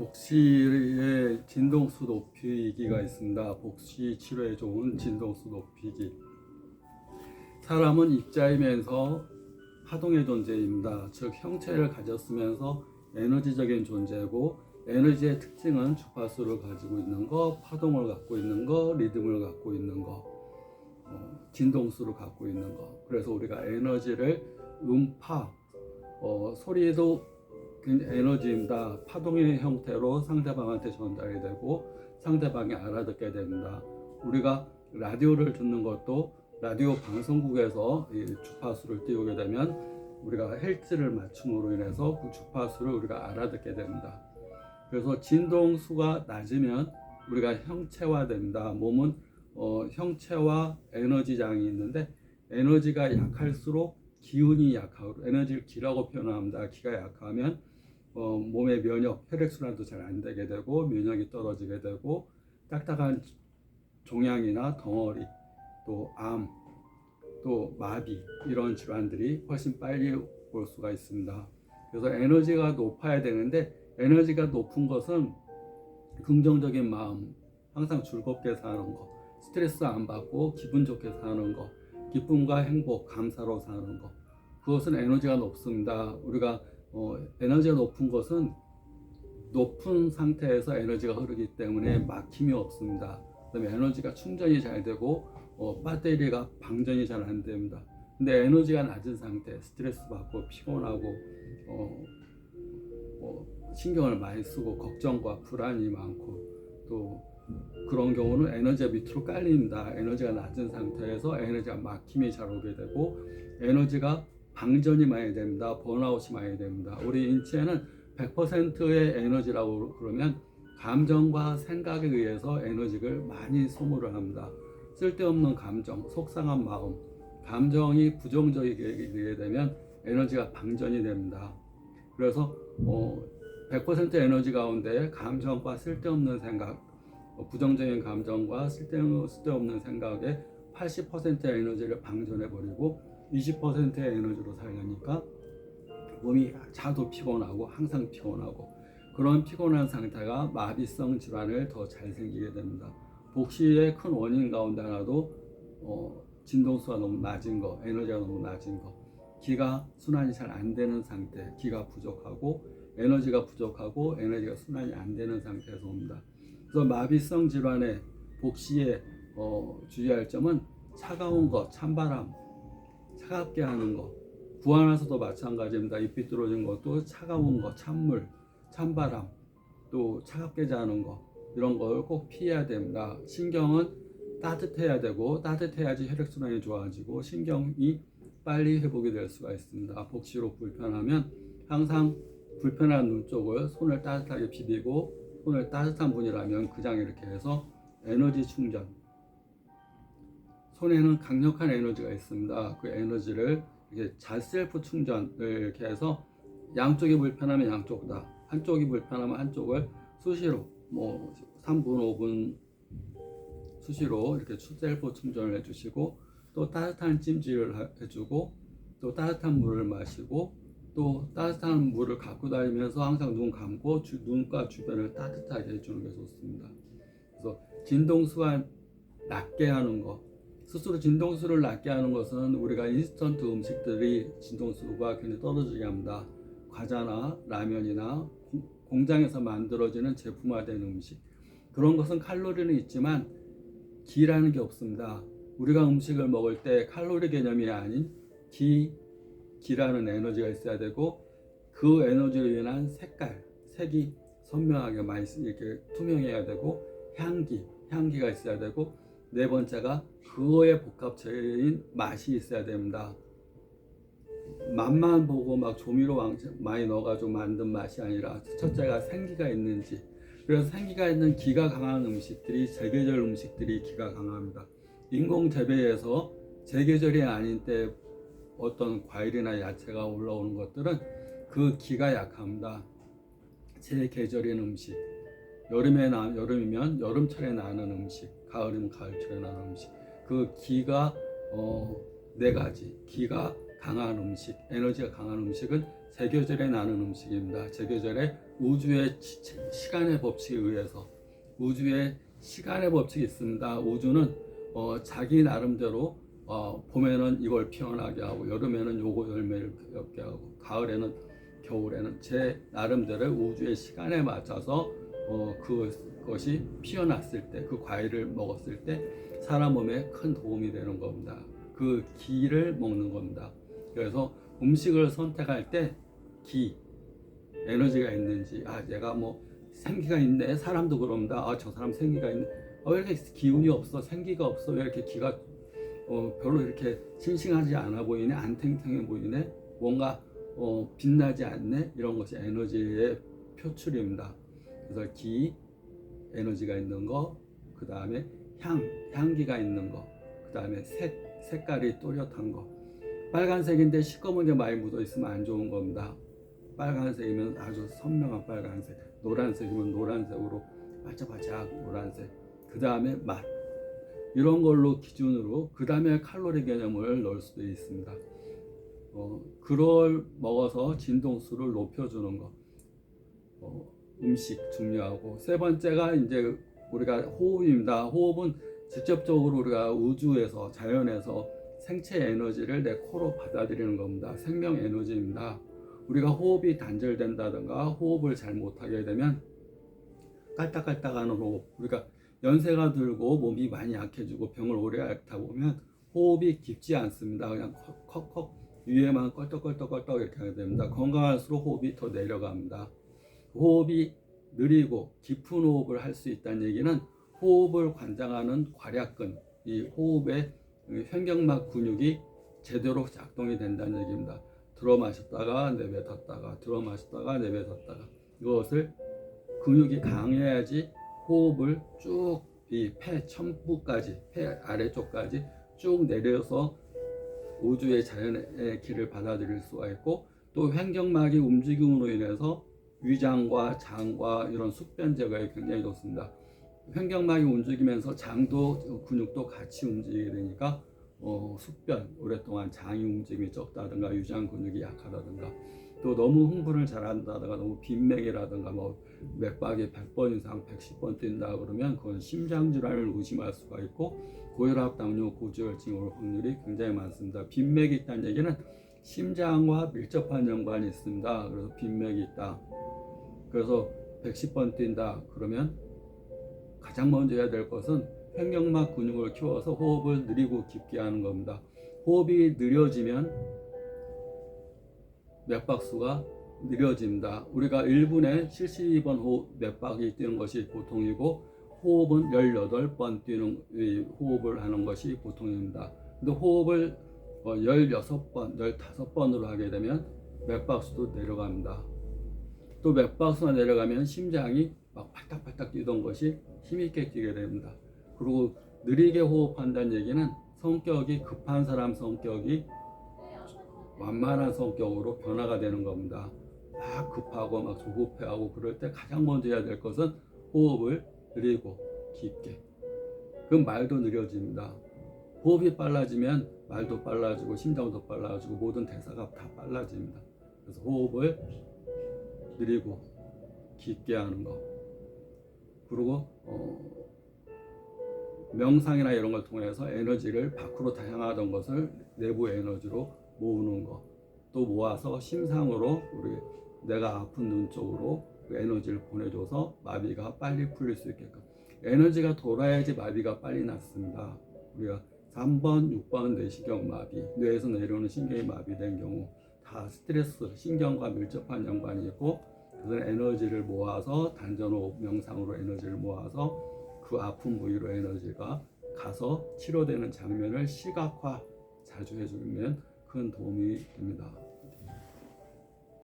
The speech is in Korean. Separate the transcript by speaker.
Speaker 1: 복시의 진동수 높이기가 있습니다. 복시 치료에 좋은 진동수 높이기. 사람은 입자이면서 파동의 존재입니다. 즉 형체를 가졌으면서 에너지적인 존재고, 에너지의 특징은 주파수를 가지고 있는 거, 파동을 갖고 있는 거, 리듬을 갖고 있는 거, 진동수를 갖고 있는 거. 그래서 우리가 에너지를 음파, 소리도 에너지입니다. 파동의 형태로 상대방한테 전달이 되고 상대방이 알아듣게 됩니다. 우리가 라디오를 듣는 것도 라디오 방송국에서 이 주파수를 띄우게 되면 우리가 헬츠를 맞춤으로 인해서 그 주파수를 우리가 알아듣게 됩니다. 그래서 진동수가 낮으면 우리가 형체화됩니다. 몸은 형체와 에너지장이 있는데, 에너지가 약할수록 기운이 약하고, 에너지를 기라고 표현합니다. 기가 약하면 몸의 면역, 혈액순환도 잘 안 되게 되고 면역이 떨어지게 되고, 딱딱한 종양이나 덩어리, 또 암, 또 마비, 이런 질환들이 훨씬 빨리 올 수가 있습니다. 그래서 에너지가 높아야 되는데, 에너지가 높은 것은 긍정적인 마음, 항상 즐겁게 사는 거, 스트레스 안 받고 기분 좋게 사는 거, 기쁨과 행복, 감사로 사는 거, 그것은 에너지가 높습니다. 우리가 에너지가 높은 것은 높은 상태에서 에너지가 흐르기 때문에 막힘이 없습니다. 그다음에 에너지가 충전이 잘 되고 배터리가 방전이 잘 안 됩니다. 근데 에너지가 낮은 상태, 스트레스 받고 피곤하고 신경을 많이 쓰고 걱정과 불안이 많고, 또 그런 경우는 에너지가 밑으로 깔립니다. 에너지가 낮은 상태에서 에너지가 막힘이 잘 오게 되고, 에너지가 방전이 많이 됩니다. 번아웃이 많이 됩니다. 우리 인체는 100%의 에너지라고 그러면 감정과 생각에 의해서 에너지를 많이 소모를 합니다. 쓸데없는 감정, 속상한 마음, 감정이 부정적이게 되면 에너지가 방전이 됩니다. 그래서 100% 에너지 가운데 감정과 쓸데없는 생각, 부정적인 감정과 쓸데없는 생각에 80%의 에너지를 방전해버리고 20%의 에너지로 살려니까 몸이 자도 피곤하고 항상 피곤하고, 그런 피곤한 상태가 마비성 질환을 더 잘 생기게 됩니다. 복시의 큰 원인 가운데 하나도 진동수가 너무 낮은 거, 에너지가 너무 낮은 거, 기가 순환이 잘 안 되는 상태, 기가 부족하고 에너지가 부족하고 에너지가 순환이 안 되는 상태에서 옵니다. 그래서 마비성 질환의 복시에 주의할 점은 차가운 거, 찬바람, 차갑게 하는 거, 구안에서도 마찬가지입니다. 잎이 떨어진 것도 차가운 거, 찬물, 찬바람, 또 차갑게 자는 거, 이런 걸 꼭 피해야 됩니다. 신경은 따뜻해야 되고, 따뜻해야지 혈액순환이 좋아지고 신경이 빨리 회복이 될 수가 있습니다. 복시로 불편하면 항상 불편한 눈 쪽을 손을 따뜻하게 비비고, 손을 따뜻한 분이라면 그냥 이렇게 해서 에너지 충전, 손에는 강력한 에너지가 있습니다. 그 에너지를 이렇게 셀프 충전을 이렇게 해서, 양쪽이 불편하면 양쪽 다, 한쪽이 불편하면 한쪽을 수시로 3분, 5분 수시로 이렇게 셀프 충전을 해주시고, 또 따뜻한 찜질을 해주고, 또 따뜻한 물을 마시고, 또 따뜻한 물을 갖고 다니면서 항상 눈 감고 눈가 주변을 따뜻하게 해주는 게 좋습니다. 그래서 진동수가 낮게 하는 것, 스스로 진동수를 낮게 하는 것은 우리가 인스턴트 음식들이 진동수가 굉장히 떨어지게 합니다. 과자나 라면이나 공장에서 만들어지는 제품화된 음식, 그런 것은 칼로리는 있지만 기라는 게 없습니다. 우리가 음식을 먹을 때 칼로리 개념이 아닌 기라는 에너지가 있어야 되고, 그 에너지로 인한 색이 선명하게 많이 이렇게 투명해야 되고, 향기가 있어야 되고, 네 번째가 그거의 복합체인 맛이 있어야 됩니다. 맛만 보고 막 조미료 많이 넣어가지고 만든 맛이 아니라, 첫째가 생기가 있는지. 그래서 생기가 있는 기가 강한 음식들이, 제계절 음식들이 기가 강합니다. 인공 재배에서 제계절이 아닌 때 어떤 과일이나 야채가 올라오는 것들은 그 기가 약합니다. 제 계절인 음식, 여름이면 여름철에 나는 음식, 가을이면 가을철에 나는 음식, 그 기가 4가지, 기가 강한 음식, 에너지가 강한 음식은 제계절에 나는 음식입니다. 제계절에 우주의 시간의 법칙에 의해서 우주의 시간의 법칙이 있습니다. 우주는 자기 나름대로 봄에는 이걸 피어나게 하고 여름에는 요거 열매를 맺게 하고 가을에는 겨울에는 제 나름대로 우주의 시간에 맞춰서 그것이 피어났을 때 그 과일을 먹었을 때 사람 몸에 큰 도움이 되는 겁니다. 그 기를 먹는 겁니다. 그래서 음식을 선택할 때 기, 에너지가 있는지 얘가 뭐 생기가 있네. 사람도 그럽니다. 저 사람 생기가 있네. 왜 이렇게 기운이 없어? 생기가 없어? 왜 이렇게 기가 별로 이렇게 싱싱하지 않아 보이네? 안 탱탱해 보이네? 뭔가 빛나지 않네? 이런 것이 에너지의 표출입니다. 그래서 기, 에너지가 있는 거, 그 다음에 향기가 있는 거, 그 다음에 색깔이 또렷한 거. 빨간색인데 시꺼먼 게 많이 묻어 있으면 안 좋은 겁니다. 빨간색이면 아주 선명한 빨간색, 노란색이면 노란색으로 반짝반짝 노란색. 그 다음에 맛. 이런 걸로 기준으로 그 다음에 칼로리 개념을 넣을 수도 있습니다. 그걸 먹어서 진동수를 높여주는 거. 음식 중요하고 세 번째가 이제 우리가 호흡입니다. 호흡은 직접적으로 우리가 우주에서 자연에서 생체 에너지를 내 코로 받아들이는 겁니다. 생명 에너지입니다. 우리가 호흡이 단절된다든가 호흡을 잘 못하게 되면 깔딱깔딱하는 호흡, 우리가 연세가 들고 몸이 많이 약해지고 병을 오래 앓다 보면 호흡이 깊지 않습니다. 그냥 컥컥 위에만 껄떡껄떡 이렇게 하게 됩니다. 건강할수록 호흡이 더 내려갑니다. 호흡이 느리고 깊은 호흡을 할 수 있다는 얘기는 호흡을 관장하는 괄약근, 이 호흡의 횡격막 근육이 제대로 작동이 된다는 얘기입니다. 들어 마셨다가 내뱉었다가 들어 마셨다가 내뱉었다가 이것을 근육이 강해야지 호흡을 쭉 이 폐 첨부까지 폐 아래쪽까지 쭉 내려서 우주의 자연의 기를 받아들일 수가 있고 또 횡격막이 움직임으로 인해서 위장과 장과 이런 숙변 제거에 굉장히 좋습니다. 횡격막이 움직이면서 장도 근육도 같이 움직이게 되니까 숙변, 오랫동안 장이 움직임이 적다든가 위장 근육이 약하다든가 또 너무 흥분을 잘한다든가 너무 빈맥이라든가 뭐 맥박이 100번 이상 110번 뛴다 그러면 그건 심장질환을 의심할 수가 있고 고혈압, 당뇨, 고지혈증 올 확률이 굉장히 많습니다. 빈맥이 있다는 얘기는 심장과 밀접한 연관이 있습니다. 그래서 빈맥이 있다. 그래서 110번 뛴다 그러면 가장 먼저 해야 될 것은 횡격막 근육을 키워서 호흡을 느리고 깊게 하는 겁니다. 호흡이 느려지면 맥박수가 느려집니다. 우리가 1분에 72번 맥박이 뛰는 것이 보통이고 호흡은 18번 뛰는 호흡을 하는 것이 보통입니다. 근데 호흡을 16번, 15번으로 하게 되면 맥박수도 내려갑니다. 또 맥박수가 내려가면 심장이 막 팔딱팔딱 뛰던 것이 힘있게 뛰게 됩니다. 그리고 느리게 호흡한다는 얘기는 성격이 급한 사람 성격이 완만한 성격으로 변화가 되는 겁니다. 막 급하고 막 조급해하고 그럴 때 가장 먼저 해야 될 것은 호흡을 느리고 깊게. 그럼 말도 느려집니다. 호흡이 빨라지면 말도 빨라지고 심장도 빨라지고 모든 대사가 다 빨라집니다. 그래서 호흡을 느리고 깊게 하는 거. 그리고 명상이나 이런 걸 통해서 에너지를 밖으로 다 향하던 것을 내부 에너지로 모으는 거. 또 모아서 심상으로 우리 내가 아픈 눈 쪽으로 그 에너지를 보내줘서 마비가 빨리 풀릴 수 있게끔. 에너지가 돌아야지 마비가 빨리 낫습니다. 우리가 3번, 6번 뇌시경 마비, 뇌에서 내려오는 신경이 마비된 경우 다 스트레스, 신경과 밀접한 연관이 있고 그래서 에너지를 모아서 단전호흡, 명상으로 에너지를 모아서 그 아픈 부위로 에너지가 가서 치료되는 장면을 시각화 자주 해주면 큰 도움이 됩니다.